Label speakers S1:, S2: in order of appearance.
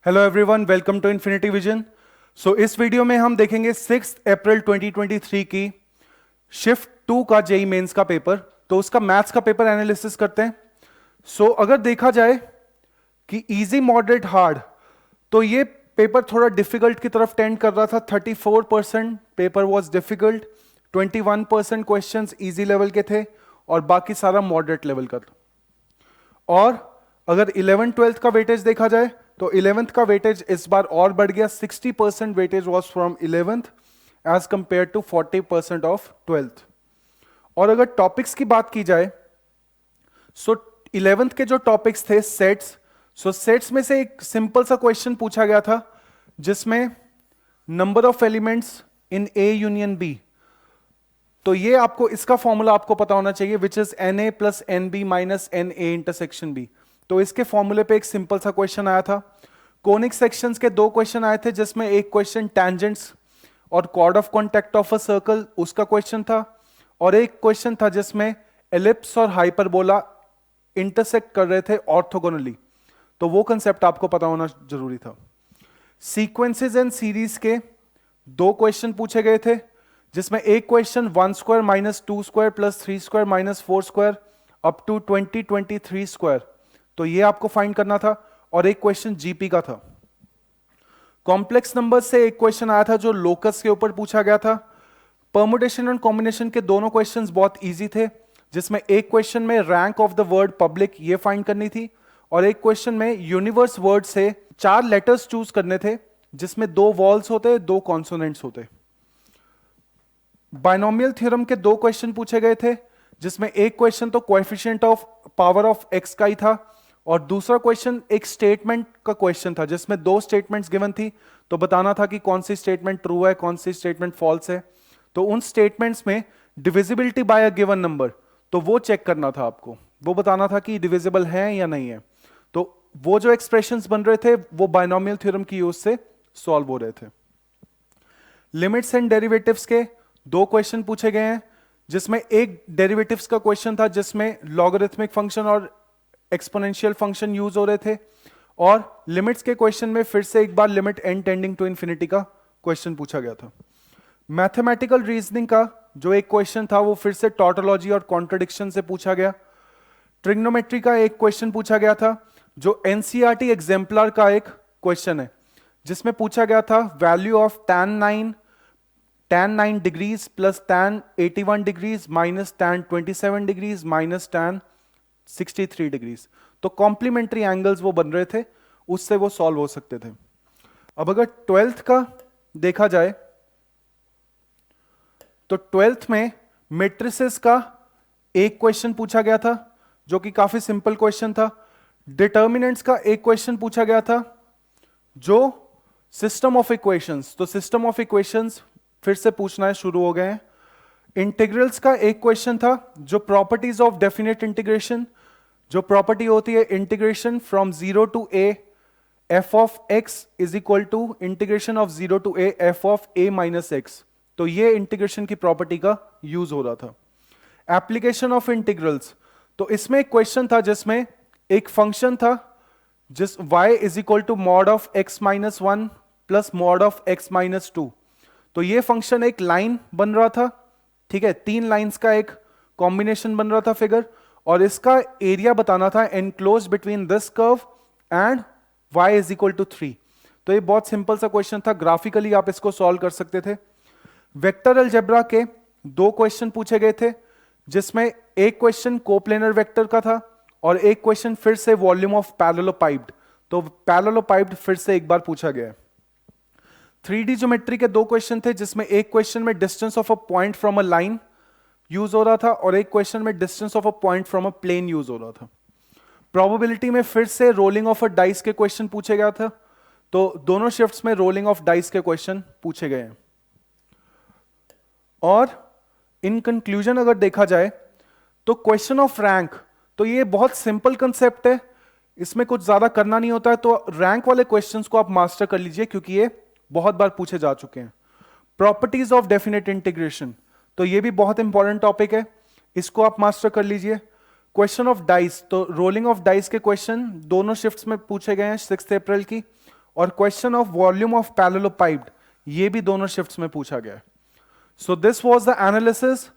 S1: Hello everyone, welcome to infinity vision. इस video में हम देखेंगे 6 अप्रैल 2023 की शिफ्ट 2 का जेई मेंस का पेपर। तो उसका मैथ्स का पेपर एनालिसिस करते हैं। अगर देखा जाए कि इजी मॉडरेट हार्ड, तो ये पेपर थोड़ा डिफिकल्ट की तरफ टेंड कर रहा था। 34% paper was difficult, 21% questions easy level के थे और बाकी सारा मॉडरेट लेवल का था। और अगर 11th-12th का वेटेज देखा जाए तो 11th का वेटेज इस बार और बढ़ गया। 60% weightage was from 11th as compare to 40% of 12th। और अगर टॉपिक्स की बात की जाए, 11th के जो टॉपिक्स थे सेट्स, सेट्स में से एक सिंपल सा क्वेश्चन पूछा गया था जिसमें number of elements in A union B. तो ये आपको इसका फॉर्मूला आपको पता होना चाहिए, which is Na plus NB minus Na intersection B. तो इसके फॉर्मूले पे एक सिंपल सा क्वेश्चन आया था। कोनिक सेक्शंस के 2 क्वेश्चन आए थे, जिसमें एक क्वेश्चन टेंजेंट्स और chord of contact of a circle उसका क्वेश्चन था, और एक क्वेश्चन था जिसमें एलिप्स और हाइपरबोला इंटरसेक्ट कर रहे थे ऑर्थोगोनली। तो वो कंसेप्ट आपको पता होना जरूरी था। सीक्वेंसेस एंड सीरीज के 2 क्वेश्चन पूछे गए थे, जिसमें एक question 1 square minus 2 square plus 3 square minus 4 square up to 2023 square, तो ये आपको फाइंड करना था। और एक क्वेश्चन जीपी का था। कॉम्प्लेक्स नंबर से एक क्वेश्चन आया था जो लोकस के ऊपर पूछा गया था। परमुटेशन एंड कॉम्बिनेशन के दोनों क्वेश्चंस बहुत इजी थे, जिसमें एक क्वेश्चन में rank of the word public ये फाइंड करनी थी, और एक क्वेश्चन में यूनिवर्स वर्ड से 4 लेटर्स चूज करने थे, जिसमें 2 वॉल्स होते, 2 कॉन्सोनेंट्स होते। बाइनोमियल थ्योरम के 2 क्वेश्चन पूछे गए थे, जिसमें एक क्वेश्चन तो coefficient of power of x का ही था, और दूसरा क्वेश्चन एक स्टेटमेंट का क्वेश्चन था, जिसमें 2 स्टेटमेंट्स गिवन थी, तो बताना था कि कौन सी स्टेटमेंट ट्रू है, कौन सी स्टेटमेंट फॉल्स है। तो उन स्टेटमेंट्स में divisibility bye a given number, तो वो चेक करना था आपको, वो बताना था कि डिविजिबल है या नहीं है। तो वो जो एक्सप्रेशंस बन रहे थे वो बाइनोमियल थ्योरम की यूज से सॉल्व हो रहे थे। लिमिट्स एंड डेरिवेटिव्स के 2 क्वेश्चन पूछे गए हैं, जिसमें एक डेरिवेटिव्स का क्वेश्चन था जिसमें लॉगरिथमिक फंक्शन और एक्सपोनेंशियल फंक्शन यूज हो रहे थे, और लिमिट्स के क्वेश्चन में फिर से एक बार limit n tending to infinity का क्वेश्चन पूछा गया था। मैथमेटिकल रीजनिंग का जो एक क्वेश्चन था वो फिर से टॉटोलॉजी और कॉन्ट्रडिक्शन से पूछा गया। ट्रिग्नोमेट्री का एक क्वेश्चन पूछा गया था, जो एनसीईआरटी एग्जाम्पलर का एक क्वेश्चन है, जिसमें पूछा गया था value of tan 9 degrees plus tan 81 degrees minus tan 27 degrees minus tan 63 degrees. तो कॉम्प्लीमेंट्री एंगल्स वो बन रहे थे, उससे वो सॉल्व हो सकते थे। अब अगर 12th का देखा जाए तो 12th में मैट्रिसेस का एक क्वेश्चन पूछा गया था, जो कि काफी सिंपल क्वेश्चन था। डिटर्मिनेंट्स का एक क्वेश्चन पूछा गया था, जो सिस्टम ऑफ इक्वेशंस, तो सिस्टम ऑफ इक्वेशंस फिर से पूछना शुरू हो गए हैं। इंटीग्रल्स का एक क्वेश्चन था, जो प्रॉपर्टीज ऑफ डेफिनेट इंटीग्रेशन, जो प्रॉपर्टी होती है integration from 0 to a f of x is equal to integration of 0 to a f of a minus x. तो ये इंटीग्रेशन की प्रॉपर्टी का यूज हो रहा था। एप्लीकेशन ऑफ इंटीग्रल्स, तो इसमें एक क्वेश्चन था जिसमें एक फंक्शन था जिस y is equal to mod of x minus 1 plus mod of x minus 2। तो ये फंक्शन एक लाइन बन रहा था, ठीक है, 3 लाइंस का एक कॉम्बिनेशन बन रहा था फिगर, और इसका एरिया बताना था enclose between this curve and y is equal to 3। तो ये बहुत सिंपल सा क्वेश्चन था, ग्राफिकली आप इसको सॉल्व कर सकते थे। वेक्टर अलजेब्रा के 2 क्वेश्चन पूछे गए थे, जिसमें एक क्वेश्चन कोप्लेनर वेक्टर का था, और एक क्वेश्चन फिर से वॉल्यूम ऑफ पैरेललोपाइप्ड। तो पैरेललोपाइप्ड फिर से एक बार पूछा गया है। 3D ज्योमेट्री के 2 क्वेश्चन थे, जिसमें एक क्वेश्चन में distance of a point from a line use हो रहा था, और एक क्वेश्चन में distance of a point from a plane use हो रहा था। प्रोबेबिलिटी में फिर से रोलिंग ऑफ अ डाइस के क्वेश्चन पूछे गया था, तो दोनों शिफ्ट्स में रोलिंग ऑफ डाइस के क्वेश्चन पूछे गए हैं। और इन कंक्लूजन अगर देखा जाए तो क्वेश्चन ऑफ रैंक, तो ये बहुत सिंपल कंसेप्ट है, इसमें कुछ ज्यादा करना नहीं होता है। तो रैंक वाले क्वेश्चंस को आप मास्टर कर लीजिए, क्योंकि ये बहुत बार पूछे जा चुके हैं। प्रॉपर्टीज ऑफ डेफिनेट इंटीग्रेशन, तो ये भी बहुत इंपॉर्टेंट टॉपिक है, इसको आप मास्टर कर लीजिए। क्वेश्चन ऑफ डाइस, तो रोलिंग ऑफ डाइस के क्वेश्चन दोनों शिफ्ट्स में पूछे गए हैं 6 अप्रैल की, और question of volume of parallelepiped, ये भी दोनों शिफ्ट्स में पूछा गया है. So this was the analysis